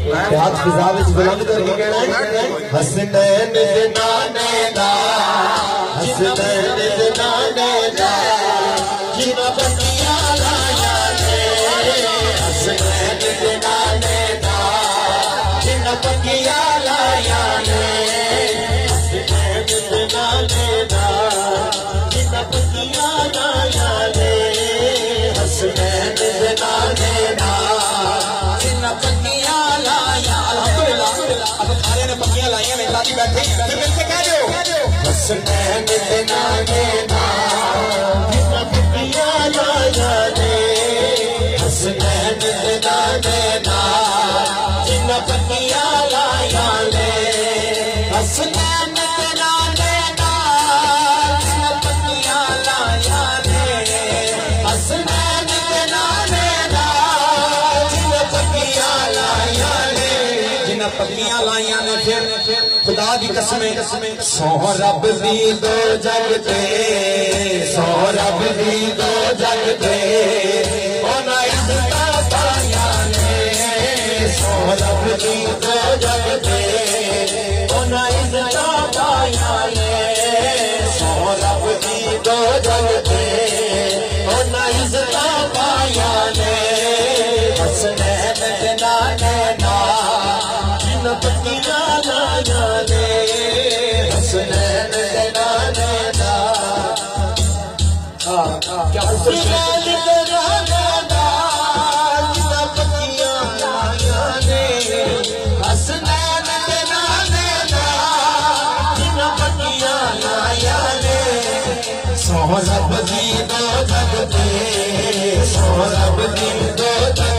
हाथ फिजा विच बुलंद करके कहना है हसनैन दे नाने दा हसनैन दे नाने दा जिना बतिया लाया ने हसनैन दे नाने दा जिना बतिया लाया ने हसनैन दे नाने दा जिना बतिया लाया ने हसनैन दे नाने दा जिना बतिया लाया अल्हम्दुलिल्लाह अब सारे ने पक्कियां लाइयां ने साथी बैठे फिर मिलके कह दो हसनैन दे नाने दा जिना बतिया लाया ने हसनैन दे नाने दा जिना बतिया लाया ने हसनैन दे नाने दा जिना बतिया लाया ने हसनैन दे नाने दा जिना बतिया लाया ने जिना पक्कियां लाइया ने फिर खुदा दी कसम सौ रब दी दो जग ते सौ रब दी दो जग ते ओना इज्जत पाया ने सौ रब दी दो जग ते ओना इज्जत पाया ने सौ रब दी दो जग ते ओना इज्जत पाया ने हसनैन दे नाने दा जिना बतिया लाया ने हसनैन दे नाने दा क्या हसनैन दे नाने दा जिना बतिया लाया ने हसनैन दे नाने दा जिना बतिया लाया ने सौ रब दी दो जग ते सौ रब दी दो जग